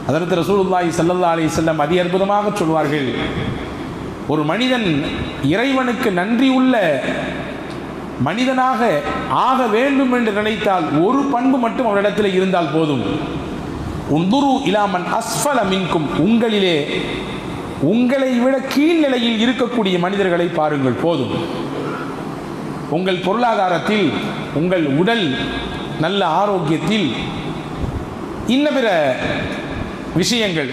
ஹஜ்ரத் ரசூலுல்லாஹி ஸல்லல்லாஹு அலைஹி வஸல்லம் அதி அற்புதமாக சொல்வார்கள், ஒரு மனிதன் இறைவனுக்கு நன்றி உள்ள மனிதனாக ஆக வேண்டும் என்று நினைத்தால் ஒரு பண்பு மட்டும் அவரிடத்தில் இருந்தால் போதும். உன்துரு இலாமன் அஸ்ஃபல மின்கும், உங்களிலே உங்களை விட கீழ்நிலையில் இருக்கக்கூடிய மனிதர்களை பாருங்கள் போதும். உங்கள் பொருளாதாரத்தில், உங்கள் உடல் நல்ல ஆரோக்கியத்தில், இன்ன பிற விஷயங்கள்,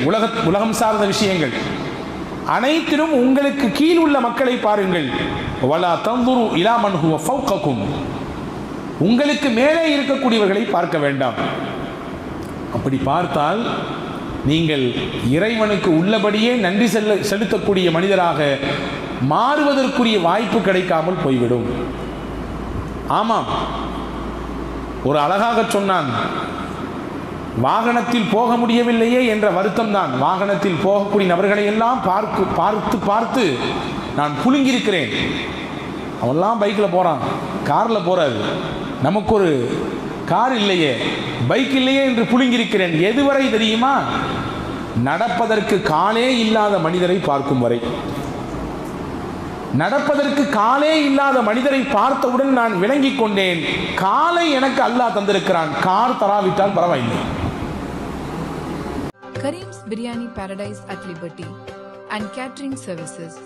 உலகம் சார்ந்த விஷயங்கள் அனைத்திலும் உங்களுக்கு கீழ் உள்ள மக்களை பாருங்கள். வலா தந்துரு இலா மன் ஹுவ ஃபௌககும், உங்களுக்கு மேலே இருக்கக்கூடியவர்களை பார்க்க வேண்டாம். அப்படி பார்த்தால் நீங்கள் இறைவனுக்கு உள்ளபடியே நன்றி செலுத்தக்கூடிய மனிதராக மாறுவதற்குரிய வாய்ப்பு கிடைக்காமல் போய்விடும். ஆமாம், ஒரு அழகாக சொன்னான், வாகனத்தில் போக முடியவில்லையே என்ற வருத்தம் தான். வாகனத்தில் போகக்கூடிய நபர்களை எல்லாம் பார்த்து பார்த்து நான் புழுங்கியிருக்கிறேன். அவெல்லாம் பைக்கில் போகிறான், காரில் போகிறாரு, நமக்கு ஒரு கார் இல்லையே, பைக் இல்லையே என்று புழுங்கியிருக்கிறேன். எதுவரை தெரியுமா? நடப்பதற்கு காலே இல்லாத மனிதரை பார்க்கும் வரை. நடப்பதற்கு காலே இல்லாத மனிதரை பார்த்தவுடன் நான் விளங்கிக் கொண்டேன், காலை எனக்கு அல்லாஹ் தந்திருக்கிறான், கார் தராவிட்டால் பரவாயில்லை. Karim's biryani paradise at liberty and catering services,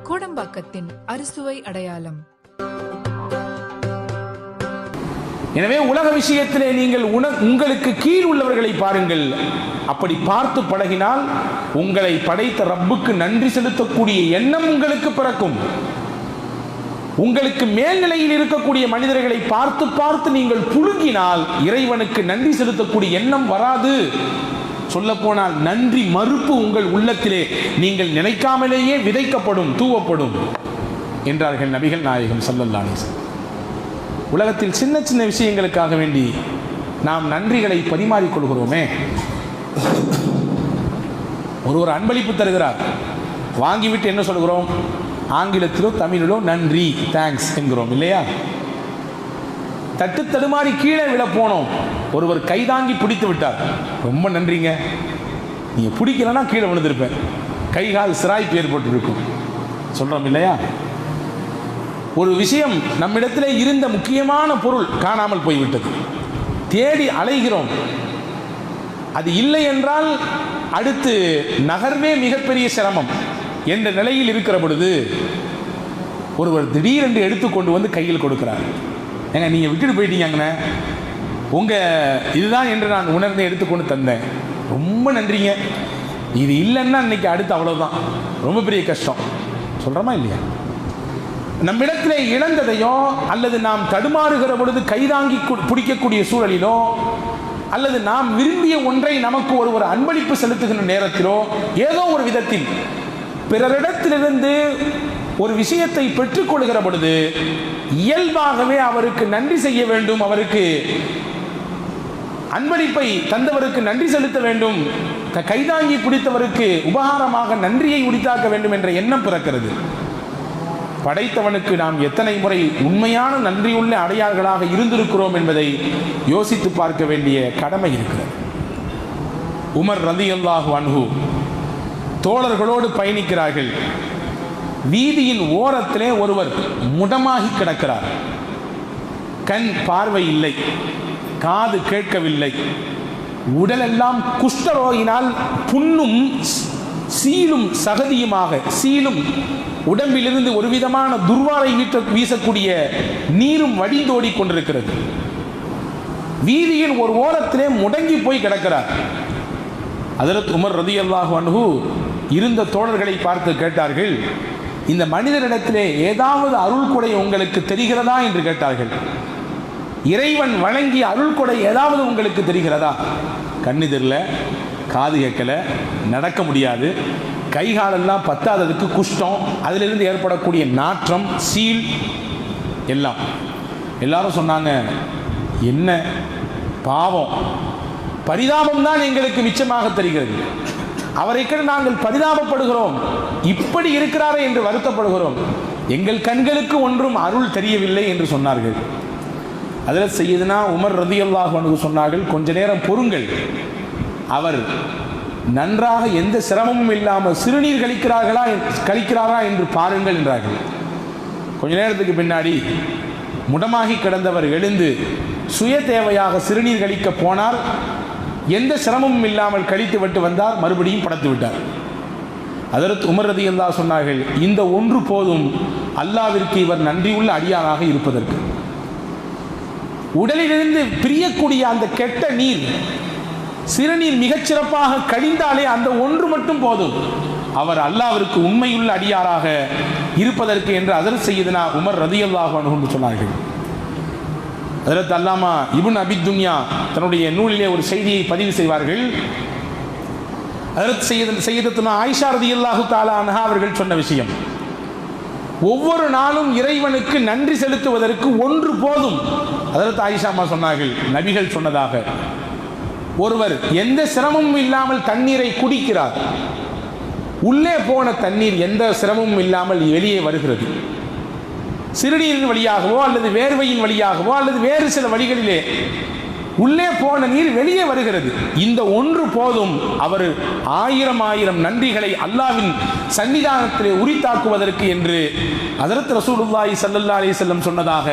கோடம்பாக்கத்தின் அறுசுவை அடையாளம். எனவே உலக விஷயத்திலே நீங்கள் உங்களுக்கு கீழ் உள்ளவர்களை பாருங்கள். அப்படி பார்த்து பழகினால் உங்களை படைத்த ரப்புக்கு நன்றி செலுத்தக்கூடிய எண்ணம் உங்களுக்கு பிறக்கும். உங்களுக்கு மேல்நிலையில் இருக்கக்கூடிய மனிதர்களை பார்த்து பார்த்து நீங்கள் புழுங்கினால் இறைவனுக்கு நன்றி செலுத்தக்கூடிய எண்ணம் வராது. சொல்லப்போனால் நன்றி மறுப்பு உங்கள் உள்ளத்திலே நீங்கள் நினைக்காமலேயே விதைக்கப்படும், தூவப்படும் என்றார்கள் நபிகள் நாயகம் ஸல்லல்லாஹு அலைஹி வஸல்லம். உலகத்தில் சின்ன சின்ன விஷயங்களுக்காக வேண்டி நாம் நன்றிகளை பரிமாறிக்கொள்கிறோமே. ஒருவர் அன்பளிப்பு தருகிறார், வாங்கிவிட்டு என்ன சொல்கிறோம்? ஆங்கிலத்திலோ தமிழிலோ நன்றி, தேங்க்ஸ் என்கிறோம் இல்லையா? தட்டு தடுமாறி கீழே விழ போனோம், ஒருவர் கைதாங்கி பிடித்து விட்டார், ரொம்ப நன்றிங்க, நீங்கள் பிடிக்கலன்னா கீழே விழுந்திருப்பேன், கை கால் சிராய்ப்பு ஏற்பட்டிருக்கும் சொல்கிறோம் இல்லையா? ஒரு விஷயம், நம்மிடத்திலே இருந்த முக்கியமான பொருள் காணாமல் போய்விட்டது, தேடி அலைகிறோம், அது இல்லை என்றால் அடுத்து நகர்வே மிகப்பெரிய சிரமம் என்ற நிலையில் இருக்கிற பொழுது ஒருவர் திடீரென்று எடுத்துக்கொண்டு வந்து கையில் கொடுக்கிறார். ஏங்க நீங்கள் விட்டுட்டு போயிட்டீங்கண்ணே, உங்கள் இதுதான் என்று நான் உணர்ந்து எடுத்துக்கொண்டு தந்தேன், ரொம்ப நன்றிங்க, இது இல்லைன்னா இன்னைக்கு அடுத்து அவ்வளோதான், ரொம்ப பெரிய கஷ்டம் சொல்கிறோமா இல்லையா? நம்மிடத்திலே இழந்ததையோ அல்லது நாம் தடுமாறுகிற பொழுது கைதாங்கி பிடிக்கக்கூடிய சூழலிலோ அல்லது நாம் விரும்பிய ஒன்றை நமக்கு ஒருவர் அன்பளிப்பு செலுத்துகின்ற நேரத்திலோ ஏதோ ஒரு விதத்தில் பிறரிடத்திலிருந்து ஒரு விஷயத்தை பெற்றுக்கொள்கிற பொழுது இயல்பாகவே அவருக்கு நன்றி செய்ய வேண்டும், அவருக்கு அன்பளிப்பை தந்தவருக்கு நன்றி செலுத்த வேண்டும், கைதாங்கி பிடித்தவருக்கு உபகாரமாக நன்றியை உரித்தாக்க வேண்டும் என்ற எண்ணம் பிறக்கிறது. படைத்தவனுக்கு நாம் எத்தனை முறை உண்மையான நன்றியுள்ள அடையாளர்களாக இருந்திருக்கிறோம் என்பதை யோசித்து பார்க்க வேண்டிய கடமை இருக்கிறது. உமர் ரலியல்லாஹு அன்ஹு தோழர்களோடு பயணிக்கிறார்கள். வீதியின் ஓரத்திலே ஒருவர் முடமாகி கிடக்கிறார். கண் பார்வை இல்லை, காது கேட்கவில்லை, உடலெல்லாம் குஷ்டரோகினால் புண்ணும் சீலும் சகதியுமாக, சீலும் உடம்பிலிருந்து ஒரு விதமான துர்வாரை வீசக்கூடிய நீரும் வடிந்தோடி கொண்டிருக்கிறது. வீதியின் ஒரு ஓரத்திலே முடங்கி போய் கிடக்கிறார். ஹஜ்ரத் உமர் ரலியல்லாஹு அன்ஹு இருந்த தோழர்களை பார்த்து கேட்டார்கள், இந்த மனிதரிடத்திலே ஏதாவது அருள் கொடை உங்களுக்கு தெரிகிறதா என்று கேட்டார்கள். இறைவன் வழங்கிய அருள் கொடை ஏதாவது உங்களுக்கு தெரிகிறதா? கண்ணு தெரியல, காது கேட்கல, நடக்க முடியாது, கைகாலெல்லாம் பத்தாததுக்கு குஷ்டம், அதிலிருந்து ஏற்படக்கூடிய நாற்றம், சீல் எல்லாம். எல்லாரும் சொன்னாங்க, என்ன பாவம், பரிதாபம் தான் எங்களுக்கு மிச்சமாக தெரிகிறது, அவரைக்கு நாங்கள் பரிதாபப்படுகிறோம், இப்படி இருக்கிறாரே என்று வருத்தப்படுகிறோம், எங்கள் கண்களுக்கு ஒன்றும் அருள் தெரியவில்லை என்று சொன்னார்கள். அதில் சையதுனா உமர் ரலியல்லாஹு அன்ஹு சொன்னார்கள், கொஞ்ச நேரம் பொறுங்கள், அவர் நன்றாக எந்த சிரமமும் இல்லாமல் சிறுநீர் கழிக்கிறாரா என்று பாருங்கள் என்றார்கள். கொஞ்ச நேரத்துக்கு பின்னாடி முடமாகி கிடந்தவர் எழுந்து சுய தேவையாக சிறுநீர் கழிக்க போனார். எந்த சிரமமும் இல்லாமல் கழித்து விட்டு வந்தார், மறுபடியும் படுத்து விட்டார். ஹஜ்ரத் உமர் ரலியல்லாஹு சொன்னார்கள், இந்த ஒன்று போதும் அல்லாவிற்கு இவர் நன்றியுள்ள அடியாராக இருப்பதற்கு. உடலிலிருந்து பிரியக்கூடிய அந்த கெட்ட நீர், சிறுநீர் மிகச்சிறப்பாக கழிந்தாலே அந்த ஒன்று மட்டும் போதும் அவர் அல்லாவிற்கு உண்மையுள்ள அடியாராக இருப்பதற்கு என்று ஹஜ்ரத் சய்யிதுனா உமர் ரலியல்லாஹு அன்ஹு சொன்னார்கள். ஹஜ்ரத் அல்லாமா இப்னு அபி துன்யா தன்னுடைய நூலிலே ஒரு செய்தியை பதிவு செய்வார்கள். ஹஜ்ரத் சய்யிதத்துனா ஆயிஷா ரலியல்லாஹு தஆலா அன்ஹா அவர்கள் சொன்ன விஷயம், ஒவ்வொரு நாளும் இறைவனுக்கு நன்றி செலுத்துவதற்கு ஒன்று போதும். ஹஜ்ரத் ஆயிஷா அம்மா சொன்னார்கள், நபிகள் சொன்னதாக, ஒருவர் எந்த சிரமமும் இல்லாமல் தண்ணீரை குடிக்கிறார், உள்ளே போன தண்ணீர் எந்த சிரமமும் இல்லாமல் வெளியே வருகிறது. சிறுநீரின் வழியாகவோ அல்லது வேர்வையின் வழியாகவோ அல்லது வேறு சில வழிகளிலே உள்ளே போன நீர் வெளியே வருகிறது. இந்த ஒன்று போதும் அவர் ஆயிரம் நன்றிகளை அல்லாவின் சன்னிதானத்திலே உரித்தாக்குவதற்கு என்று ஹஜ்ரத் ரசூலுல்லாஹி ஸல்லல்லாஹு அலைஹி வஸல்லம் சொன்னதாக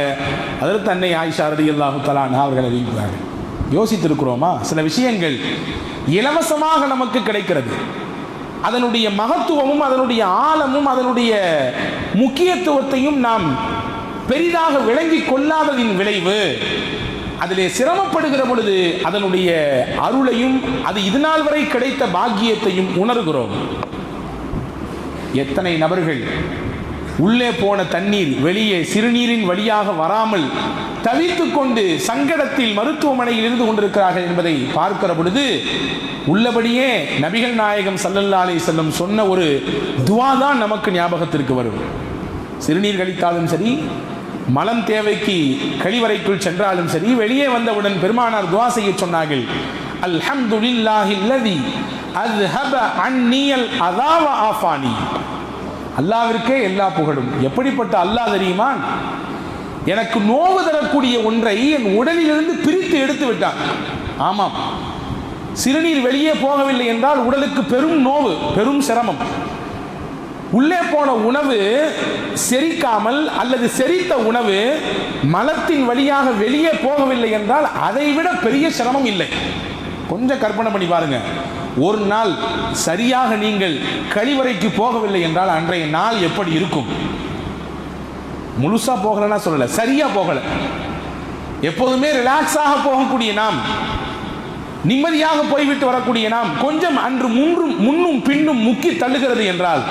ஹஜ்ரத் அன்னை ஆயிஷா ரலியல்லாஹு தஆலா அன்ஹா அவர்கள் அறிவிக்கிறார்கள். யோசித்திருக்கிறோமா? சில விஷயங்கள் இலவசமாக நமக்கு கிடைக்கிறது, அதனுடைய மகத்துவமும் அதனுடைய ஆழமும் அதனுடைய முக்கியத்துவத்தையும் நாம் பெரிதாக விளங்கி கொள்ளாததின் விளைவு, அதிலே சிரமப்படுகிற பொழுது அதனுடைய அருளையும் அது இதுநாள் வரை கிடைத்த பாக்கியத்தையும் உணர்கிறோம். எத்தனை நபர்கள் உள்ளே போன தண்ணீர் வெளியே சிறுநீரின் வழியாக வராமல் தவித்துக் கொண்டு சங்கடத்தில் மருத்துவமனையில் இருந்து கொண்டிருக்கிறார்கள் என்பதை பார்க்கிற பொழுது உள்ளபடியே நபிகள் நாயகம் ஸல்லல்லாஹு அலைஹி வஸல்லம் சொன்ன ஒரு துஆ தான் நமக்கு ஞாபகத்திற்கு வரும். சிறுநீர் கழித்தாலும் சரி, மலம் தேவைக்கு கழிவறைக்குள் சென்றாலும் சரி, வெளியே வந்தவுடன் பெருமானார் துஆ செய்ய சொன்னார்கள், அல்ஹம்துலில்லாஹில்லதி அஸ்ஹப அன்னியல் அதா வ ஆஃபானி. அல்லாஹ்விற்கே எல்லா புகழும். எப்படிப்பட்ட அல்லாஹ் தெரியுமா? எனக்கு நோவு தரக்கூடிய ஒன்றை என் உடலிலிருந்து பிரித்து எடுத்து விட்டான். ஆமாம், சிறுநீர் வெளியே போகவில்லை என்றால் உடலுக்கு பெரும் நோவு, பெரும் சிரமம். உள்ளே போன உணவு செரிக்காமல் அல்லது செரித்த உணவு மலத்தின் வழியாக வெளியே போகவில்லை என்றால் அதைவிட பெரிய சிரமம் இல்லை. கொஞ்சம் கற்பனை பண்ணி பாருங்க, ஒரு நாள் சரியாக நீங்கள் கழிவறைக்கு போகவில்லை என்றால் அன்றைய நாள் எப்படி இருக்கும்? முழுசா போகலன்னா சொல்லல, சரியா போகல. எப்போதுமே ரிலாக்ஸாக போகக்கூடிய நாம், நிம்மதியாக போய்விட்டு வரக்கூடிய நாம், கொஞ்சம் அன்று முன்னும் பின்னும் முக்கி தள்ளுகிறது என்றால்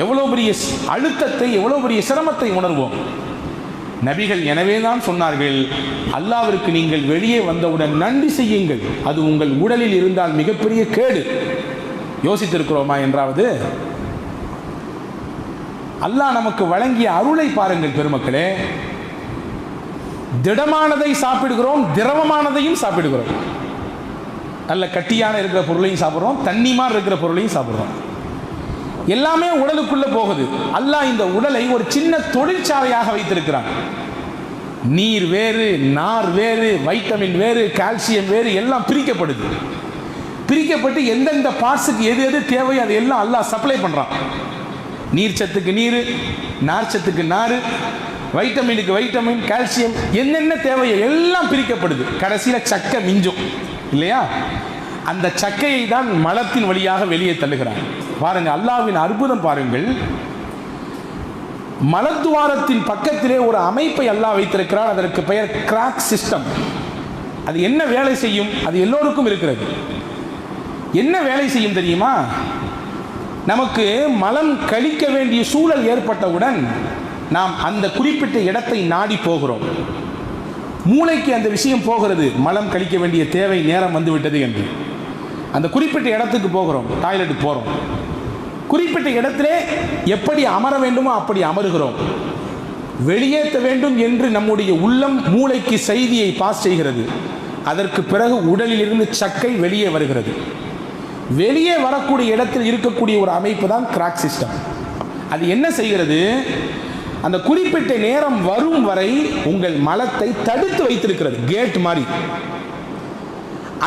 எவ்வளவு பெரிய அழுத்தத்தை, எவ்வளவு பெரிய சிரமத்தை உணர்வோம். நபிகள் எனவே தான் சொன்னார்கள், அல்லாவிற்கு நீங்கள் வெளியே வந்தவுடன் நன்றி செய்யுங்கள், அது உங்கள் உடலில் இருந்தால் மிகப்பெரிய கேடு. யோசித்திருக்கிறோமா என்றாவது? அல்லாஹ் நமக்கு வழங்கிய அருளை பாருங்கள் பெருமக்களே. திடமானதை சாப்பிடுகிறோம், திரவமானதையும் சாப்பிடுகிறோம். நல்ல கட்டியான இருக்கிற பொருளையும் சாப்பிட்றோம், தண்ணி மாதிரி இருக்கிற பொருளையும் சாப்பிட்றோம். எல்லாமே உடலுக்குள்ள போகுது. அல்லாஹ் இந்த உடலை ஒரு சின்ன தொழிற்சாலையாக வைத்திருக்கிறான். நீர் வேறு, நார் வேறு, வைட்டமின் வேறு, கால்சியம் வேறு, எல்லாம் பிரிக்கப்படுது. பிரிக்கப்பட்டு எந்தெந்த பார்ட்ஸுக்கு எது எது தேவையோ அது எல்லாம் அல்லாஹ் சப்ளை பண்ணுறான். நீர் சத்துக்கு நீர், நார் சத்துக்கு நார், வைட்டமினுக்கு வைட்டமின், கால்சியம், என்னென்ன தேவையோ எல்லாம் பிரிக்கப்படுது. கடைசியில் சக்கை மிஞ்சும் இல்லையா? அந்த சக்கையை தான் மலத்தின் வழியாக வெளியே தள்ளுகிறான். பாருங்க, அல்லாஹ்வின் அற்புதம் பாருங்கள். மலத்துவாரத்தின் பக்கத்திலே ஒரு அமைப்பை அல்லாஹ் வைத்திருக்கிறார். அதற்கு பெயர் கிராக் சிஸ்டம். அது என்ன வேலை செய்யும்? அது எல்லோருக்கும் இருக்கிறது. என்ன வேலை செய்யும் தெரியுமா? நமக்கு மலம் கழிக்க வேண்டிய சூழல் ஏற்பட்டவுடன் நாம் அந்த குறிப்பிட்ட இடத்தை நாடி போகிறோம். மூளைக்கு அந்த விஷயம் போகிறது, மலம் கழிக்க வேண்டிய தேவை நேரம் வந்துவிட்டது என்று. அந்த குறிப்பிட்ட இடத்துக்கு போகிறோம், டாய்லெட்டுக்கு போகிறோம். குறிப்பிட்ட இடத்திலே எப்படி அமர வேண்டுமோ அப்படி அமருகிறோம். வெளியேற்ற வேண்டும் என்று நம்முடைய உள்ளம் மூளைக்கு செய்தியை பாஸ் செய்கிறது. அதற்கு பிறகு உடலில் இருந்து சக்கை வெளியே வருகிறது. வெளியே வரக்கூடிய இடத்தில் இருக்கக்கூடிய ஒரு அமைப்பு தான் கிராக் சிஸ்டம். அது என்ன செய்கிறது? அந்த குறிப்பிட்ட நேரம் வரும் வரை உங்கள் மலத்தை தடுத்து வைத்திருக்கிறது, கேட் மாதிரி.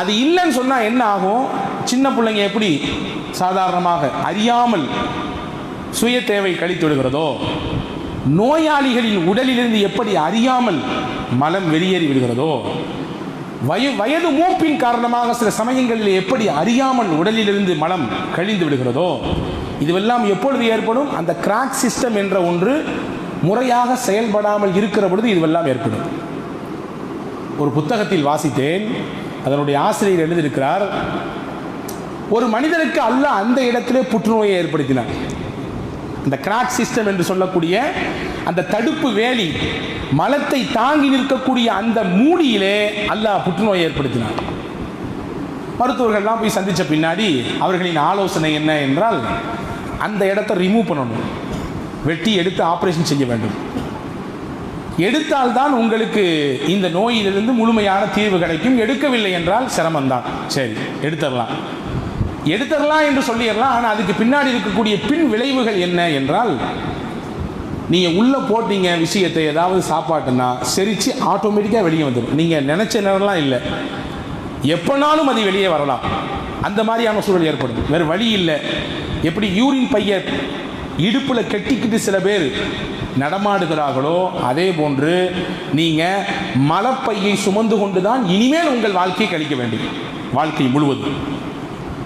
அது இல்லைன்னு சொன்னால் என்ன ஆகும்? சின்ன பிள்ளைங்க எப்படி சாதாரணமாக அறியாமல் சுய தேவை கழித்து விடுகிறதோ, நோயாளிகளின் உடலிலிருந்து எப்படி அறியாமல் மலம் வெளியேறி விடுகிறதோ, வயது மூப்பின் காரணமாக சில சமயங்களில் எப்படி அறியாமல் உடலிலிருந்து மலம் கழிந்து விடுகிறதோ, இதுவெல்லாம் எப்பொழுது ஏற்படும்? அந்த கிராக் சிஸ்டம் என்ற ஒன்று முறையாக செயல்படாமல் இருக்கிற பொழுது இதுவெல்லாம் ஏற்படும். ஒரு புத்தகத்தில் வாசித்தேன், அதனுடைய ஆசிரியர் எழுதியிருக்கிறார், ஒரு மனிதனுக்கு அல்லாஹ் அந்த இடத்திலே புற்றுநோயை ஏற்படுத்தினார். அந்த கிராக் சிஸ்டம் என்று சொல்லக்கூடிய அந்த தடுப்பு வேலி, மலத்தை தாங்கி நிற்கக்கூடிய அந்த மூடியிலே அல்லாஹ் புற்றுநோயை ஏற்படுத்தினார். மருத்துவர்கள்லாம் போய் சந்தித்த பின்னாடி அவர்களின் ஆலோசனை என்ன என்றால், அந்த இடத்தை ரிமூவ் பண்ணணும், வெட்டி எடுத்து ஆப்ரேஷன் செய்ய வேண்டும். எடுத்தால்தான் உங்களுக்கு இந்த நோயிலிருந்து முழுமையான தீர்வு கிடைக்கும், எடுக்கவில்லை என்றால் சிரமம்தான். சரி, எடுத்துடலாம் என்று சொல்லிடலாம். ஆனால் அதுக்கு பின்னாடி இருக்கக்கூடிய பின் விளைவுகள் என்ன என்றால், நீங்கள் உள்ளே போட்டீங்க விஷயத்தை, ஏதாவது சாப்பாட்டுன்னா செரித்து ஆட்டோமேட்டிக்காக வெளியே வந்துடும். நீங்கள் நினச்ச நேரம்லாம் இல்லை, எப்போனாலும் அது வெளியே வரலாம். அந்த மாதிரியான சூழல் ஏற்படும். வேறு வழி இல்லை. எப்படி யூரின் பைய இடுப்பில் கெட்டிக்கிட்டு சில பேர் நடமாடுகிறார்களோ, அதே போன்று நீங்கள் மலப்பையை சுமந்து கொண்டு தான் இனிமேல் உங்கள் வாழ்க்கையை கழிக்க வேண்டும், வாழ்க்கை முழுவதும்.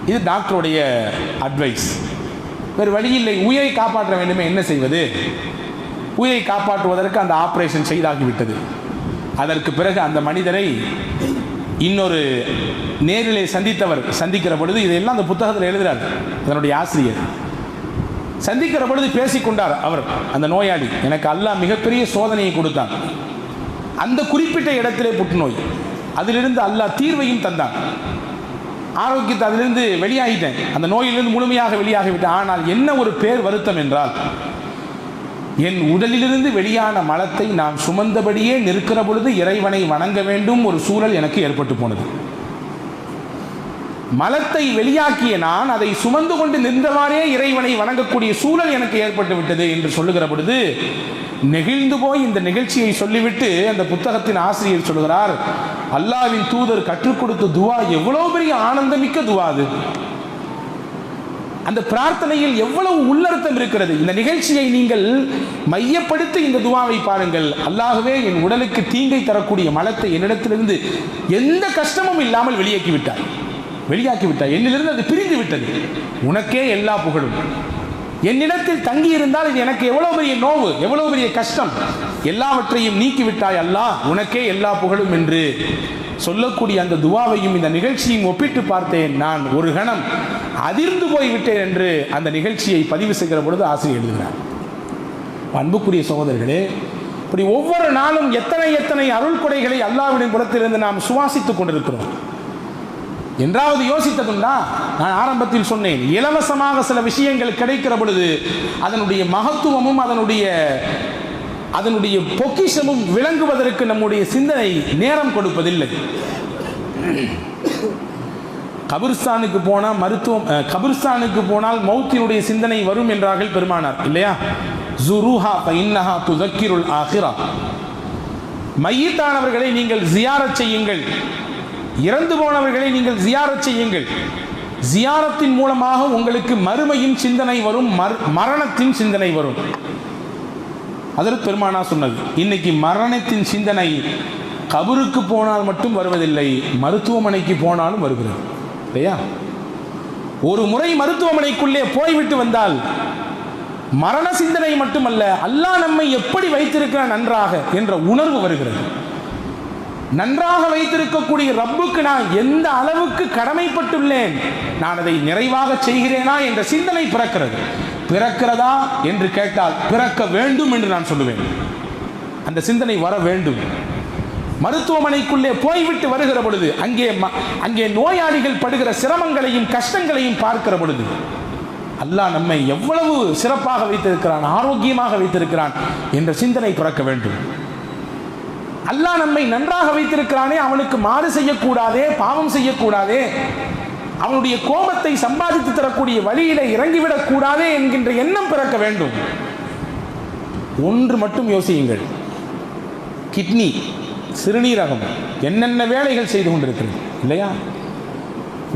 இது டாக்டருடைய அட்வைஸ். வேறு வழி இல்லை. உயிரை காப்பாற்ற வேண்டுமே, என்ன செய்வது? உயிரை காப்பாற்றுவதற்கு அந்த ஆப்ரேஷன் செய்தாகிவிட்டது. அதற்கு பிறகு அந்த மனிதரை இன்னொரு நேரிலே சந்தித்தவர் சந்திக்கிற பொழுது, இதையெல்லாம் அந்த புத்தகத்தில் எழுதுகிறார் அதனுடைய ஆசிரியர். சந்திக்கிற பொழுது பேசிக்கொண்டார் அவர், அந்த நோயாளி, எனக்கு அல்லாஹ் மிகப்பெரிய சோதனையை கொடுத்தான், அந்த குறிப்பிட்ட இடத்திலே புற்றுநோய், அதிலிருந்து அல்லாஹ் தீர்வையும் தந்தான், ஆரோக்கியத்தை அதிலிருந்து வெளியாகிட்டேன், அந்த நோயிலிருந்து முழுமையாக வெளியாகிவிட்டேன். ஆனால் என்ன ஒரு பேர் வருத்தம் என்றால், என் உடலிலிருந்து வெளியான மலத்தை நான் சுமந்தபடியே நிற்கிற பொழுது இறைவனை வணங்க வேண்டும் ஒரு சூழல் எனக்கு ஏற்பட்டு போனது. மலத்தை வெளியாக்கிய நான் அதை சுமந்து கொண்டு நின்றவாறே இறைவனை வணங்கக்கூடிய சூழல் எனக்கு ஏற்பட்டு விட்டது என்று சொல்லுகிற பொழுது நெகிழ்ந்து போய் இந்த நிகழ்ச்சியை சொல்லிவிட்டு அந்த புத்தகத்தின் ஆசிரியர் சொல்கிறார், அல்லாஹ்வின் தூதர் கற்றுக் கொடுத்த துவா எவ்வளவு பெரிய ஆனந்தமிக்க துவா அது. அந்த பிரார்த்தனையில் எவ்வளவு உள்ளர்த்தம் இருக்கிறது. இந்த நிகழ்ச்சியை நீங்கள் மையப்படுத்தி இந்த துவாவை பாருங்கள். அல்லாஹ்வே, என் உடலுக்கு தீங்கை தரக்கூடிய மலத்தை என்னிடத்திலிருந்து எந்த கஷ்டமும் இல்லாமல் வெளியாக்கி விட்டாய், என்னிலிருந்து அது பிரிந்து விட்டது, உனக்கே எல்லா புகழும். என்னிடத்தில் தங்கி இருந்தால் இது எனக்கு எவ்வளவு பெரிய நோவு, எவ்வளவு பெரிய கஷ்டம், எல்லாவற்றையும் நீக்கிவிட்டாய் அல்லாஹ், உனக்கே எல்லா புகழும் என்று சொல்லக்கூடிய அந்த துவாவையும் இந்த நிகழ்ச்சியும் ஒப்பிட்டு பார்த்தேன். நான் ஒரு கணம் அதிர்ந்து போய்விட்டேன் என்று அந்த நிகழ்ச்சியை பதிவு செய்கிற பொழுது ஆசிரியர் எழுதுகிறார். அன்புக்குரிய சகோதரர்களே, இப்படி ஒவ்வொரு நாளும் எத்தனை அருள் கொடைகளை அல்லாஹ்வின் புறத்திலிருந்து நாம் சுவாசித்துக் கொண்டிருக்கிறோம். என்றாவது யோசித்ததுண்டா? நான் ஆரம்பத்தில் சொன்னேன், இலவசமாக சில விஷயங்கள் கிடைக்கிற பொழுது அதனுடைய மகத்துவமும் அதனுடைய பொக்கிஷமும் விளங்குவதற்கு நம்முடைய சிந்தனை நேரம் கொடுப்பதில்லை. கபிரிஸ்தானுக்கு போனால் கபிரிஸ்தானுக்கு போனால் மௌத்தினுடைய சிந்தனை வரும் என்றார்கள் பெருமானார், இல்லையா? ஜுருஹா ஃபஇன்னஹா துதக்கிருல் ஆகிரா. மையத்தானவர்களை நீங்கள் ஜியாரத் செய்யுங்கள், இறந்து போனவர்களை நீங்கள் ஜியாரத் செய்யுங்கள். ஜியாரத்தின் மூலமாக உங்களுக்கு மறுமையின் சிந்தனை வரும், மரணத்தின் சிந்தனை வரும். அதற்கு பெருமானா சொன்னது. இன்னைக்கு மரணத்தின் சிந்தனை கபருக்கு போனால் மட்டும் வருவதில்லை, மருத்துவமனைக்கு போனாலும் வருகிறது, இல்லையா? ஒரு முறை மருத்துவமனைக்குள்ளே போய்விட்டு வந்தால் மரண சிந்தனை மட்டுமல்ல, அல்லாஹ் நம்மை எப்படி வைத்திருக்கிறான் நன்றாக என்ற உணர்வு வருகிறது. நன்றாக வைத்திருக்கக்கூடிய ரப்புக்கு நான் எந்த அளவுக்கு கடமைப்பட்டுள்ளேன், நான் அதை நிறைவாக செய்கிறேனா என்ற சிந்தனை பிறக்கிறதா என்று கேட்டால் பிறக்க வேண்டும் என்று நான் சொல்லுவேன். அந்த சிந்தனை வர வேண்டும். மருத்துவமனைக்குள்ளே போய்விட்டு வருகிற பொழுது அங்கே நோயாளிகள் படுகிற சிரமங்களையும் கஷ்டங்களையும் பார்க்கிற பொழுது அல்லாஹ் நம்மை எவ்வளவு சிறப்பாக வைத்திருக்கிறான், ஆரோக்கியமாக வைத்திருக்கிறான் என்ற சிந்தனை பிறக்க வேண்டும். அல்லாஹ் நம்மை நன்றாக வைத்திருக்கிறானே, அவனுக்கு மாறு செய்யக்கூடாதே, பாவம் செய்யக்கூடாதே, அவனுடைய கோபத்தை சம்பாதித்து தரக்கூடிய வழியில இறங்கிவிடக் கூடாதே என்கின்ற எண்ணம் பிறக்க வேண்டும். ஒன்று மட்டும் யோசியுங்கள், கிட்னி, சிறுநீரகம் என்னென்ன வேலைகள் செய்து கொண்டிருக்கிறது, இல்லையா?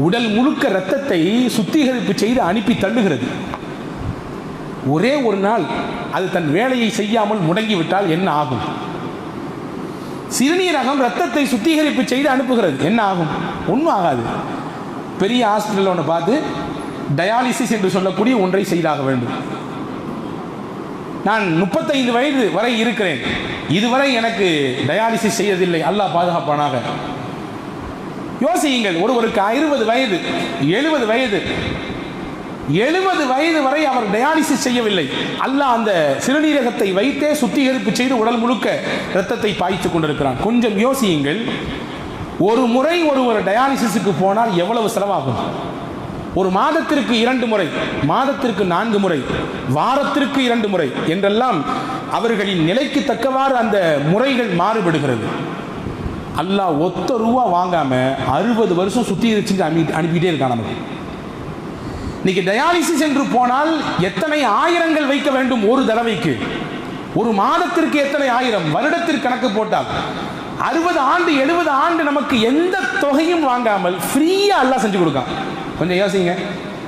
உடல் முழுக்க இரத்தத்தை சுத்திகரிப்பு செய்து அனுப்பி தள்ளுகிறது. ஒரே ஒரு நாள் அது தன் வேலையை செய்யாமல் முடங்கிவிட்டால் என்ன ஆகும்? சிறுநீரகம் ரத்தத்தை சுத்திகரிப்பு செய்து அனுப்புகிறது, என்ன ஆகும்? ஒன்றும் ஆகாது. பெரிய ஹாஸ்பிட்டல் ஒன்று பார்த்து டயாலிசிஸ் என்று சொல்லக்கூடிய ஒன்றை செய்தாக வேண்டும். நான் 35 வயது வரை இருக்கிறேன், இதுவரை எனக்கு டயாலிசிஸ் செய்யவில்லை, அல்லாஹ் பாதுகாப்பானாக. யோசியுங்கள், ஒருவருக்கு 20 வயது 70 வயது 70 வயது வரை அவர் டயாலிசிஸ் செய்யவில்லை. அல்லாஹ் அந்த சிறுநீரகத்தை வைத்தே சுத்திகரிப்பு செய்து உடல் முழுக்க இரத்தத்தை பாய்ச்சிக் கொண்டிருக்கிறான். கொஞ்சம் யோசியுங்கள், ஒரு முறை ஒரு டயாலிசிஸுக்கு போனால் எவ்வளவு செலவாகும்? ஒரு மாதத்திற்கு 2 முறை, மாதத்திற்கு 4 முறை, வாரத்திற்கு 2 முறை என்றெல்லாம் அவர்களின் நிலைக்கு தக்கவாறு அந்த முறைகள் மாறுபடுகிறது. அல்லாஹ் ஒத்த ரூபா வாங்காம 60 வருஷம் சுத்திகரிச்சு அனுப்பிட்டே இருக்கான் நமக்கு. இன்னைக்கு டயாலிசிஸ் என்று போனால் எத்தனை ஆயிரங்கள் வைக்க வேண்டும் ஒரு தடவைக்கு? ஒரு மாதத்திற்கு எத்தனை ஆயிரம்? வருடத்திற்கு கணக்கு போட்டால் 60 ஆண்டு 70 ஆண்டு நமக்கு எந்த தொகையும் வாங்காமல் ஃப்ரீயா அல்லாஹ் செஞ்சு கொடுக்கான். கொஞ்சம் யோசிங்க,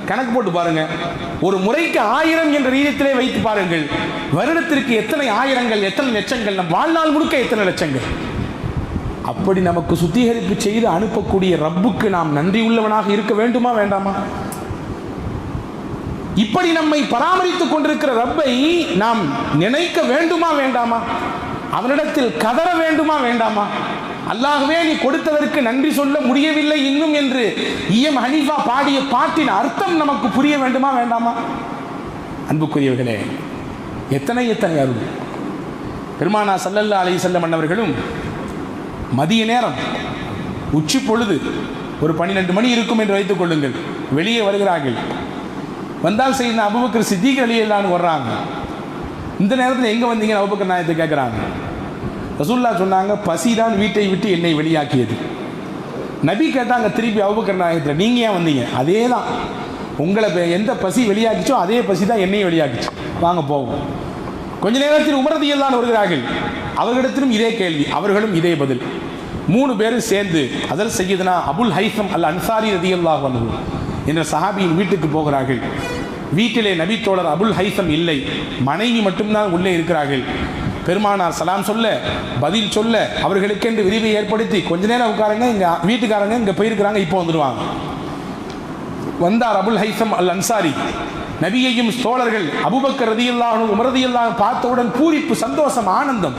கணக்கு போட்டு பாருங்க. ஒரு முறைக்கு 1000 என்ற ரீதியிலே வைத்து பாருங்கள், வருடத்திற்கு எத்தனை ஆயிரங்கள், எத்தனை லட்சங்கள், நம் வாழ்நாள் முழுக்க எத்தனை லட்சங்கள். அப்படி நமக்கு சுத்திகரிப்பு செய்து அனுப்பக்கூடிய ரப்புக்கு நாம் நன்றி உள்ளவனாக இருக்க வேண்டுமா வேண்டாமா? இப்படி நம்மை பராமரித்துக் கொண்டிருக்கிற ரப்பை நாம் நினைக்க வேண்டுமா வேண்டாமா? அவனிடத்தில் கதற வேண்டுமா வேண்டாமா? அல்லாஹ்வே நீ கொடுத்ததற்கு நன்றி சொல்ல முடியவில்லை இன்னும் என்று இஎம் ஹனீஃபா பாடிய பாட்டின் அர்த்தம் நமக்கு புரிய வேண்டுமா வேண்டாமா? அன்புக்குரியவர்களே, எத்தனை எத்தனை அருள். பெருமானா ஸல்லல்லாஹு அலைஹி வஸல்லம் அன்னவர்களும் மதிய நேரம் உச்சி பொழுது ஒரு 12 மணி இருக்கும் என்று வைத்துக் கொள்ளுங்கள், வெளியே வருகிறார்கள். வந்தால் செய்த அபூபக்கர் சித்திக் ரலியல்லாஹு அன்ஹு வர்றாங்க. இந்த நேரத்தில் எங்கே வந்தீங்கன்னு அபூபக்கர் நாயகத்தை கேட்குறாங்க. ரசூலுல்லாஹ் சொன்னாங்க, பசிதான் வீட்டை விட்டு என்னை வெளியாக்கியது. நபி கேட்டாங்க திருப்பி அபூபக்கர் நாயகத்தில், நீங்கள் ஏன் வந்தீங்க? அதே தான், உங்களை எந்த பசி வெளியாக்கிச்சோ அதே பசி தான் என்னையும் வெளியாக்கிச்சு, வாங்க போவோம். கொஞ்ச நேரத்தில் உமர் ரலியல்லாஹு அன்ஹு வருகிறார்கள். அவர்களிடத்திலும் இதே கேள்வி, அவர்களும் இதே பதில். 3 பேரும் சேர்ந்து அதில் சையதுனா அபுல் ஹைசம் அல் அன்சாரி ரலியல்லாஹு அன்ஹு என்ற சஹாபியின் வீட்டுக்கு போகிறார்கள். வீட்டிலே நபி தோழர் அபுல் ஹைசம் இல்லை, மனைவி மட்டும்தான் உள்ளே இருக்கிறார்கள். பெருமானார் சலாம் சொல்ல பதில் சொல்ல அவர்களுக்கென்று விரிவை ஏற்படுத்தி கொஞ்ச நேரம் உட்காருங்க, இங்கே வீட்டுக்காரங்க இங்கே போயிருக்கிறாங்க, இப்போ வந்துடுவாங்க. வந்தார் அபுல் ஹைசம் அல் அன்சாரி. நபியையும் தோழர்கள் அபூபக்கர் ரலியல்லாஹு அன்ஹு உமர் ரலியல்லாஹு அன்ஹு பார்த்தவுடன் பூரிப்பு, சந்தோஷம், ஆனந்தம்.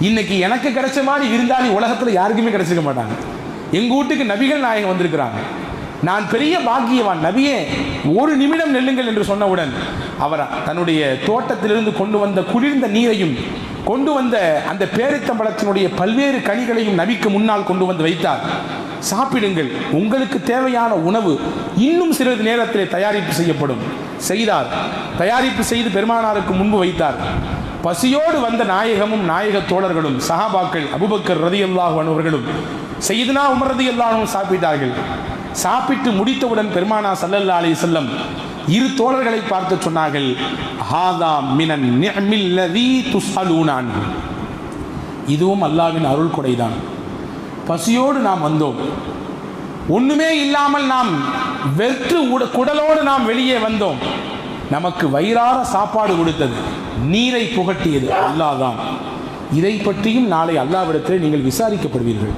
இன்னைக்கு எனக்கு கிடைச்ச மாதிரி விருந்தாளி உலகத்தில் யாருக்குமே கிடைச்சிருக்க மாட்டாங்க. எங்கள் வீட்டுக்கு நபிகள் நாயகம் வந்திருக்கிறாங்க, நான் பெரிய பாக்கியவான், நபியே ஒரு நிமிடம் நெல்லுங்கள் என்று சொன்னவுடன் அவர் தன்னுடைய தோட்டத்திலிருந்து கொண்டு வந்த குளிர்ந்த நீரையும் கொண்டு வந்த அந்த பேரித்தம்பழத்தினுடைய பல்வேறு கனிகளையும் நபிக்கு முன்னால் கொண்டு வந்து வைத்தார். சாப்பிடுங்கள், உங்களுக்கு தேவையான உணவு இன்னும் சிறிது நேரத்தில் தயாரிப்பு செய்யப்படும். செய்தார். தயாரிப்பு செய்து பெருமானாருக்கு முன்பு வைத்தார். பசியோடு வந்த நாயகமும் நாயக தோழர்களும் சஹாபாக்கள் அபூபக்கர் ரலியல்லாஹு அன்ஹு அவர்களும் சையதுனா உமர் ரலியல்லாஹு அன்ஹு சாப்பிட்டார்கள். சாப்பிட்டு முடித்தவுடன் பெருமானா ஸல்லல்லாஹு அலைஹி வஸல்லம் 2 தோழர்களை பார்த்து சொன்னார்கள், ஹாதா மினன் நிஅமில் லதீ துஸ்அலூன அன்ஹு. இதுவும் அல்லாஹ்வின் அருள் கொடைதான். பசியோடு நாம் வந்தோம், ஒண்ணுமே இல்லாமல் நாம் வெற்று குடலோடு நாம் வெளியே வந்தோம். நமக்கு வயிறார சாப்பாடு கொடுத்தது, நீரை புகட்டியது அல்லாஹ் தான். இதை பற்றியும் நாளை அல்லாஹ்விடத்தில் நீங்கள் விசாரிக்கப்படுவீர்கள்,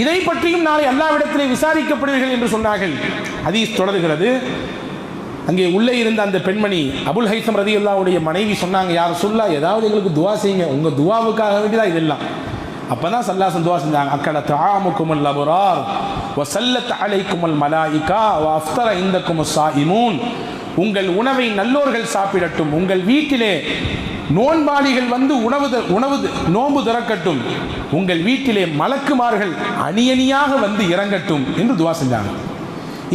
இதை பற்றியும் நாளை அல்லாஹ்விடத்திலே விசாரிக்கப்படுவீர்கள் என்று சொன்னார்கள். ஹதீஸ் தொடர்கிறது. அங்கே உள்ளே இருந்த அந்த பெண்மணி அபுல் ஹைசம் ரலியல்லாஹுடைய மனைவி சொன்னாங்க, யார் சொல்லா ஏதாவது எங்களுக்கு துவா செய்யுங்க, உங்க துவாவுக்காக வேண்டிதான் இதெல்லாம். அப்பதான் சல்லாசன் துவா செஞ்சாங்க, அக்கட தஆமுக்குமுல் அபரார் வஸல்லத் அலைக்குமுல் மலாயிகா வஅஃப்தர இந்தக்குமுஸ் ஸாயிமூன். உங்கள் உணவை நல்லோர்கள் சாப்பிடட்டும், உங்கள் வீட்டிலே நோன்பாளிகள் வந்து நோன்பு திறக்கட்டும், உங்கள் வீட்டிலே மலக்குமார்கள் அணியணியாக வந்து இறங்கட்டும் என்று துவா செஞ்சாங்க.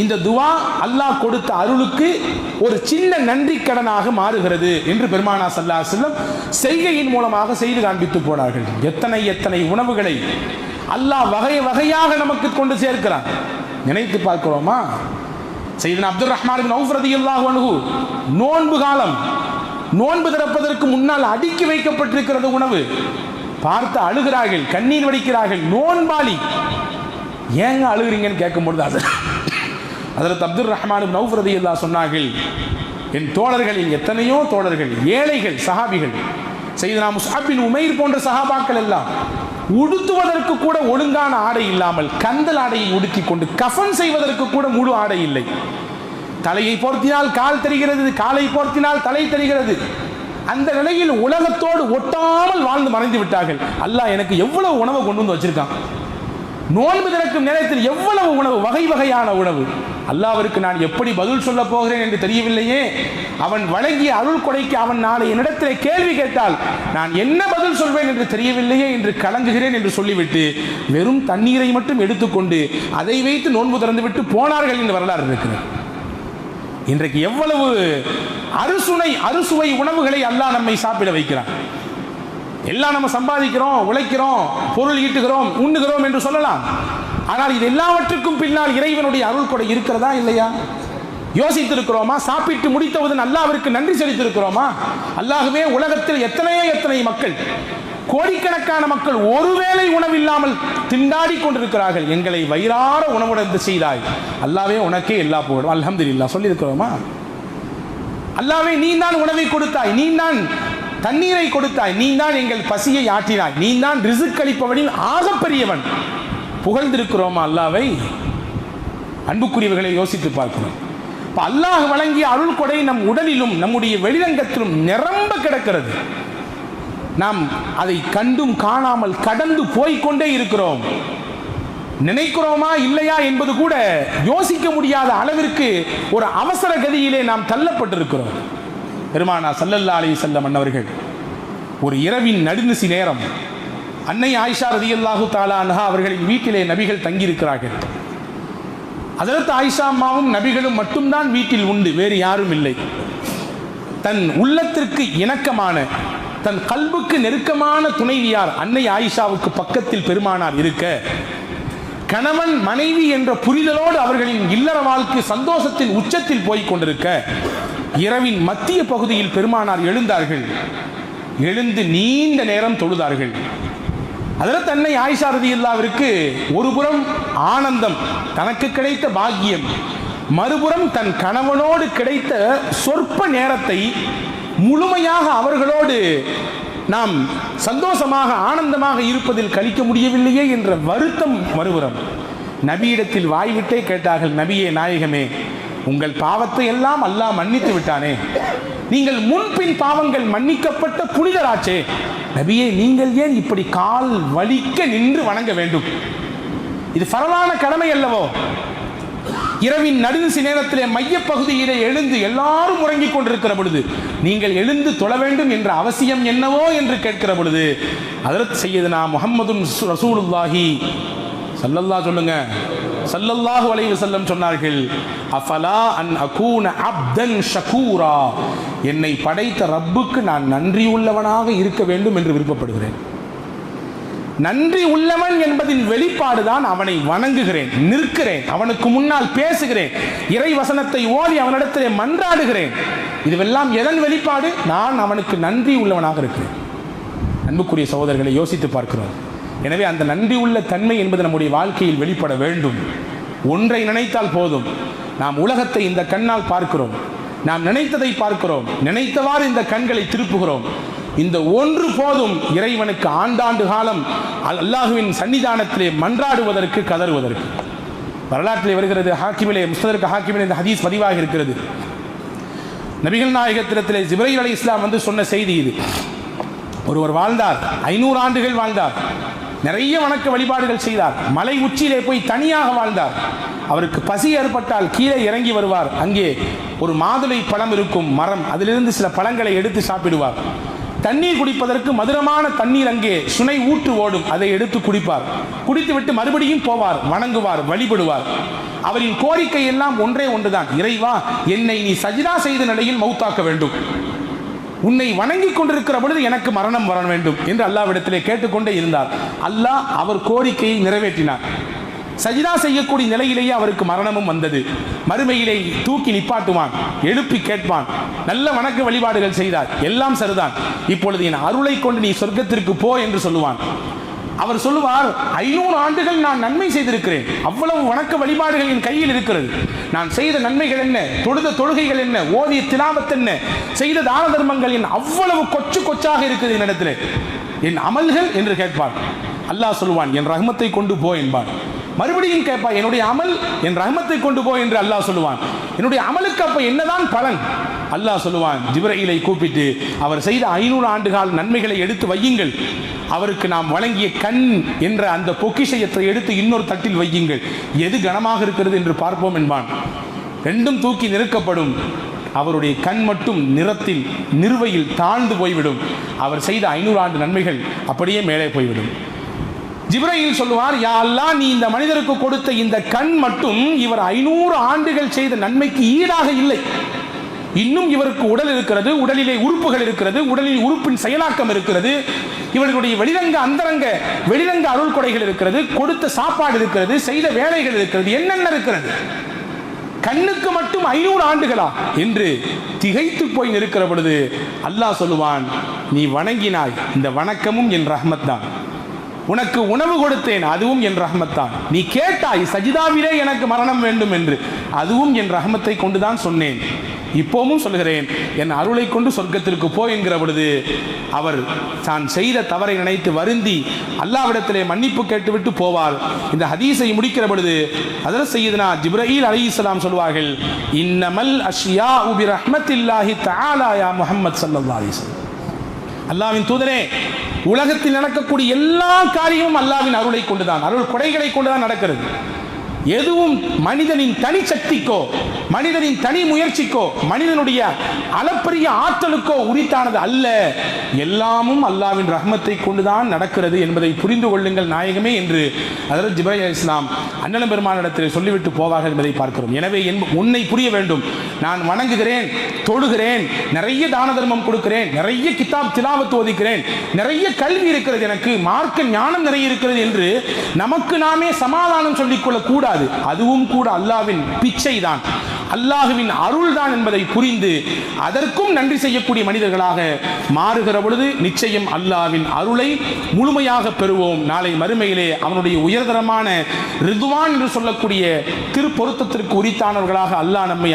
இந்த துவா அல்லாஹ் கொடுத்த அருளுக்கு ஒரு சின்ன நன்றி கடனாக மாறுகிறது என்று பெருமானா ஸல்லல்லாஹு அலைஹி வஸல்லம் செய்கையின் மூலமாக செய்து காண்பித்து போனார்கள். எத்தனை எத்தனை உணவுகளை அல்லாஹ் வகை வகையாக நமக்கு கொண்டு சேர்க்கிறான். நினைத்து பார்க்கிறோமா? சையதுனா அப்துர் ரஹ்மான் பின் அவுஃப் ரலியல்லாஹு அன்ஹு நோன்பு காலம், நோன்பு திறப்பதற்கு முன்னால் அடுக்கி வைக்கப்பட்டிருக்கிறது உணவு. பார்த்து அழுகிறார்கள், கண்ணீர் வடிக்கிறார்கள். நோன்பாளி ஏங்க அழுகிறீங்கன்னு கேட்கும்பொழுது அதில் அப்துல் ரஹ்மான் இப்னு அவ்ஃப் ரலியல்லாஹு சொன்னார்கள், என் தோழர்களில் எத்தனையோ தோழர்கள், ஏழைகள், சஹாபிகள், சையதுனா முஸ்அப் பின் உமைர் போன்ற சஹாபாக்கள் எல்லாம் உடுத்துவதற்கு கூட ஒழுங்கான ஆடை இல்லாமல் கந்தல் ஆடையை உடுத்தி கொண்டு கஃபன் செய்வதற்கு கூட முழு ஆடை இல்லை. தலையை போர்த்தினால் கால் தெரிகிறது, காலை போர்த்தினால் தலை தெரிகிறது. அந்த நிலையில் உலகத்தோடு ஒட்டாமல் வாழ்ந்து மறைந்து விட்டார்கள். அல்லாஹ் எனக்கு எவ்வளவு உணவை கொண்டு வந்து வச்சிருக்கான், நோன்பு திறக்கும் நேரத்தில் எவ்வளவு உணவு, வகை வகையான உணவு. அல்லாஹ்விற்கு நான் எப்படி பதில் சொல்ல போகிறேன் என்று தெரியவில்லையே. அவன் வழங்கிய அருள் கொடைக்கு அவன் நாளை என்னிடத்திலே கேள்வி கேட்டால் நான் என்ன பதில் சொல்வேன் என்று தெரியவில்லையே என்று கலங்குகிறேன் என்று சொல்லிவிட்டு வெறும் தண்ணீரை மட்டும் எடுத்துக்கொண்டு அதை வைத்து நோன்பு திறந்து விட்டு போனார்கள் என்று வரலாறு இருக்கிறது. இன்றைக்கு எவ்வளவு அறுசுவை உணவுகளை அல்லாஹ் நம்மை சாப்பிட வைக்கிறான். எல்லாம் நம்ம சம்பாதிக்கிறோம், உழைக்கிறோம், பொருள் ஈட்டுகிறோம், உண்ணுகிறோம் என்று சொல்லலாம். ஆனால் இது எல்லாவற்றுக்கும் பின்னால் இறைவனுடைய அருள் கொடை இருக்கிறதா இல்லையா? யோசித்திருக்கிறோமா? சாப்பிட்டு முடித்தவுடன் அல்லாஹ்விற்கு நன்றி செலுத்தியிருக்கிறோமா? அல்லாஹ்வே, உலகத்தில் எத்தனை மக்கள், கோடிக்கணக்கான மக்கள் ஒருவேளை உணவில்லாமல் திண்டாடி கொண்டிருக்கிறார்கள். எங்களை வயிறார உணவுடன் செய்தாய் அல்லாஹ்வே, உனக்கே எல்லா புகழும், அல்ஹம்துலில்லாஹ் சொல்லியிருக்கிறோமா? அல்லாஹ்வே, நீ தான் உணவை கொடுத்தாய், நீ தான் தண்ணீரை கொடுத்தாய், நீ தான் எங்கள் பசியை ஆற்றினாய், நீ தான் ரிஸ்க் அளிப்பவனின் ஆகப்பெரியவன். புகழ்ந்திருக்கிறோமா அல்லாஹ்வை? அன்புக்குரியவர்களை யோசித்து பார்க்கிறோம். அல்லாஹ் வழங்கிய அருள் கொடை நம் உடலிலும் நம்முடைய வெளிரங்கத்திலும் நிரம்ப கிடக்கிறது. நாம் அதை கண்டும் காணாமல் கடந்து போய்கொண்டே இருக்கிறோம். நினைக்கிறோமா இல்லையா என்பது கூட யோசிக்க முடியாத அளவிற்கு ஒரு அவசர கதியிலே நாம் தள்ளப்பட்டிருக்கிறோம். பெருமானார் ஸல்லல்லாஹு அலைஹி வஸல்லம் அன்னவர்கள் ஒரு இரவின் நடுநிசி நேரம் அன்னை ஆயிஷா ரலியல்லாஹு தஆலா அன்ஹா அவர்களின் வீட்டிலே நபிகள் தங்கியிருக்கிறார்கள். ஹஜ்ரத் ஆயிஷா அம்மாவும் நபிகளும் மட்டும்தான் வீட்டில் உண்டு, வேறு யாரும் இல்லை. தன் உள்ளத்திற்கு இணக்கமான, தன் கல்புக்கு நெருக்கமான துணைவியார் அன்னை ஆயிஷாவுக்கு பக்கத்தில் பெருமானார் இருக்க, கணவன் மனைவி என்ற புரிதலோடு அவர்களின் இல்லற வாழ்க்கை சந்தோஷத்தின் உச்சத்தில் போய் கொண்டிருக்க, இரவின் மத்திய பகுதியில் பெருமானார் எழுந்தார்கள். எழுந்து நீண்ட நேரம் தொழுதார்கள். ஹஜ்ரத் அன்னை ஆயிஷா ரலியல்லாஹுவிற்கு ஒருபுறம் ஆனந்தம், தனக்கு கிடைத்த பாக்கியம், மறுபுறம் தன் கணவனோடு கிடைத்த சொற்ப நேரத்தை முழுமையாக அவர்களோடு நாம் சந்தோஷமாக ஆனந்தமாக இருப்பதில் கழிக்க முடியவில்லையே என்ற வருத்தம் மறுபுறம். நபியிடத்தில் வாய்விட்டே கேட்டார்கள், நபியே நாயகமே, உங்கள் பாவத்தை எல்லாம் அல்லாஹ் மன்னித்து விட்டானே, நீங்கள் முன்பின் பாவங்கள் மன்னிக்கப்பட்ட புனிதராச்சே, நபியே நீங்கள் ஏன் இப்படி கால் வலிக்க நின்று வணங்க வேண்டும்? இது ஃபரலான கடமை அல்லவோ? இரவின் நடுநிசி நேரத்திலே மையப்பகுதியிலே எழுந்து எல்லாரும் உறங்கிக் கொண்டிருக்கிற பொழுது நீங்கள் எழுந்து தொழ வேண்டும் என்ற அவசியம் என்னவோ என்று கேட்கிற பொழுது ஹஜ்ரத் சையதுனா முஹம்மதுன் ரசூலுல்லாஹி ஸல்லல்லாஹு சொல்லுங்க ஸல்லல்லாஹு அலைஹி வஸல்லம் சொன்னார்கள், அஃபலா அன் அகூன அப்தன் ஷகூரா, என்னை படைத்த ரப்புக்கு நான் நன்றி உள்ளவனாக இருக்க வேண்டும் என்று விருப்பப்படுகிறேன். நன்றி உள்ளவன் என்பதின் வெளிப்பாடுதான் அவனை வணங்குகிறேன், நிற்கிறேன், அவனுக்கு முன்னால் பேசுகிறேன், இறை வசனத்தை ஓதி அவனிடத்திலே மன்றாடுகிறேன். இதுவெல்லாம் எதன் வெளிப்பாடு? நான் அவனுக்கு நன்றி உள்ளவனாக இருக்கிறேன். அன்புக்குரிய சகோதரர்களை யோசித்து பார்க்கிறோம். எனவே அந்த நன்றி உள்ள தன்மை என்பது நம்முடைய வாழ்க்கையில் வெளிப்பட வேண்டும். ஒன்றை நினைத்தால் போதும். நாம் உலகத்தை இந்த கண்ணால் பார்க்கிறோம், நாம் நினைத்ததை பார்க்கிறோம், நினைத்தவாறு இந்த கண்களை திருப்புகிறோம். இந்த ஒன்று போதும் இறைவனுக்கு ஆண்டாண்டு காலம் அல்லாஹுவின் சன்னிதானத்திலே மன்றாடுவதற்கு, கதறுவதற்கு. வரலாற்றிலே வருகிறது, ஹாக்கிமிலே முஸ்ததரக் ஹாக்கிமிலே இந்த ஹதீஸ் பதிவாக இருக்கிறது. நபிகள் நாயகத்திலே ஜிப்ரீல் அலைஹிஸ்ஸலாம் வந்து சொன்ன செய்தி இது. ஒருவர் வாழ்ந்தார், 500 ஆண்டுகள் வாழ்ந்தார், நிறைய வணக்க வழிபாடுகள் செய்தார், மலை உச்சியிலே போய் தனியாக வாழ்ந்தார். அவருக்கு பசி ஏற்பட்டால் கீழே இறங்கி வருவார். அங்கே ஒரு மாதுளை பழம் இருக்கும் மரம், அதிலிருந்து சில பழங்களை எடுத்து சாப்பிடுவார். தண்ணீர் குடிப்பதற்கு மதுரமான தண்ணீர் அங்கே சுனை ஊற்று ஓடும், அதை எடுத்து குடிப்பார். குடித்துவிட்டு மறுபடியும் போவார், வணங்குவார், வழிபடுவார். அவரின் கோரிக்கை எல்லாம் ஒன்றே ஒன்றுதான், இறைவா, என்னை நீ சஜிதா செய்த நிலையில் மௌத்தாக்க வேண்டும், உன்னை வணங்கிக் கொண்டிருக்கிற பொழுது எனக்கு மரணம் வர வேண்டும் என்று அல்லாஹ்விடத்திலே கேட்டுக்கொண்டே இருந்தார். அல்லாஹ் அவர் கோரிக்கையை நிறைவேற்றினார். சஜிதா செய்யக்கூடிய நிலையிலேயே அவருக்கு மரணமும் வந்தது. மறுமையிலே தூக்கி நிப்பாட்டுவான், எழுப்பி கேட்பான், நல்ல வணக்க வழிபாடுகள் செய்தார், எல்லாம் சரிதான், இப்பொழுது என் அருளை கொண்டு நீ சொர்க்கத்திற்கு போ என்று சொல்லுவான். அவர் சொல்லுவார், 500 ஆண்டுகள் நான் நன்மை செய்திருக்கிறேன், அவ்வளவு வணக்க வழிபாடுகள் என் கையில் இருக்கிறது, நான் செய்த நன்மைகள் என்ன, தொழுத தொழுகைகள் என்ன, ஓதிய திலாவத் என்ன, செய்த தான தர்மங்கள் என்ன, அவ்வளவு கொச்சு கொச்சாக இருக்குது என்னிடத்தில், என் அமல்கள் என்று கேட்பார். அல்லாஹ் சொல்லுவான், என் ரஹ்மத்தை கொண்டு போ என்பான். மறுபடியும் கேட்பார், என்னுடைய அமல் என் ரஹ்மத்தை கொண்டு போ என்று அல்லாஹ் சொல்லுவான். என்னுடைய அமலுக்கு அப்ப என்னதான் பலன்? அல்லாஹ் சொல்லுவான், ஜிப்ரீலை கூப்பிட்டு அவர் செய்த 500 ஆண்டுகால நன்மைகளை எடுத்து வையுங்கள், அவருக்கு நாம் வழங்கிய கண் என்ற அந்த பொக்கிஷயத்தை எடுத்து இன்னொரு தட்டில் வையுங்கள், எது கனமாக இருக்கிறது என்று பார்ப்போம் என்பான். ரெண்டும் தூக்கி நிறுக்கப்படும். அவருடைய கண் மட்டும் நிறத்தில் நிறுவையில் தாழ்ந்து போய்விடும். அவர் செய்த 500 ஆண்டு நன்மைகள் அப்படியே மேலே போய்விடும். ஜிப்ரீல் சொல்லுவார், யா அல்லாஹ், நீ இந்த மனிதருக்கு கொடுத்த இந்த கண் மட்டும் இவர் 500 ஆண்டுகள் செய்த நன்மைக்கு ஈடாக இல்லை. இன்னும் இவருக்கு உடல் இருக்கிறது, உடலிலே உறுப்புகள் இருக்கிறது, உடலில் உறுப்பின் செயலாக்கம் இருக்கிறது, இவர்களுடைய வெளிரங்க அந்தரங்க வெளிரங்க அருள் கொடைகள் இருக்கிறது, கொடுத்த சாப்பாடு இருக்கிறது, செய்த வேலைகள் இருக்கிறது, என்னென்ன இருக்கிறது, கண்ணுக்கு மட்டும் 500 ஆண்டுகளா என்று திகைத்து போய் நிற்கிற பொழுது அல்லாஹ் சொல்லுவான், நீ வணங்கினாய், இந்த வணக்கமும் என் ரஹ்மத் தான். உனக்கு உணவு கொடுத்தேன், அதுவும் என் ரஹ்மத் தான். நீ கேட்டாய் சஜிதாவிலே எனக்கு மரணம் வேண்டும் என்று, அதுவும் என் ரஹ்மத்தை கொண்டுதான் சொன்னேன். இப்போவும் சொல்கிறேன், என் அருளை கொண்டு சொர்க்கத்திற்கு போ என்கிற பொழுது அவர் தான் செய்த தவறை நினைத்து வருந்தி அல்லாஹ்விடத்திலே மன்னிப்பு கேட்டுவிட்டு போவார். இந்த ஹதீஸை முடிக்கிற பொழுது ஹஜ்ரத் சய்யிதுனா ஜிப்ரீல் அலைஹிஸ்ஸலாம் சொல்வார்கள், இன்னமல் அஷ்யாஉ பிரஹ்மத்தில்லாஹி தஆலா யா முஹம்மத் ஸல்லல்லாஹு அலைஹி வஸல்லம். அல்லாஹ்வின் தூதரே, உலகத்தில் நடக்கக்கூடிய எல்லா காரியமும் அல்லாஹ்வின் அருளை கொண்டுதான், அருள் கொடைகளை கொண்டுதான் நடக்கிறது. எதுவும் மனிதனின் தனி சக்திக்கோ, மனிதனின் தனி முயற்சிக்கோ, மனிதனுடைய அளப்பரிய ஆற்றலுக்கோ உரித்தானது அல்ல. எல்லாமும் அல்லாஹ்வின் ரஹ்மத்தை கொண்டுதான் நடக்கிறது என்பதை புரிந்து கொள்ளுங்கள் நாயகமே என்று ஹஜ்ரத் ஜிப்ரீல் அலைஹிஸ்ஸலாம் அண்ணலம் பெருமானிடத்தில் சொல்லிவிட்டு போவார்கள் என்பதை பார்க்கிறோம். எனவே உன்னை புரிய வேண்டும், நான் வணங்குகிறேன், தொழுகிறேன், நிறைய தான தர்மம் கொடுக்கிறேன், நிறைய கிதாப் திலாவத் ஓதிக்கிறேன், நிறைய கல்வி இருக்கிறது, எனக்கு மார்க்க ஞானம் நிறைய இருக்கிறது என்று நமக்கு நாமே சமாதானம் சொல்லிக்கொள்ள கூடாது. அதுவும் கூட அல்லாஹ்வின் பிச்சை தான், அல்லாஹ்வின் அருள் தான் என்பதை புரிந்து அதற்கும் நன்றி செய்யக்கூடிய மனிதர்களாக மாறுகிற பொழுது நிச்சயம் அல்லாஹ்வின் அருளை முழுமையாக பெறுவோம். நாளை மறுமையிலே அவனுடைய உயர்தரமான ரிதுவான் என்று சொல்லக்கூடிய திருப்பொருத்தத்திற்கு உரித்தானவர்களாக அல்லாஹ் நம்மை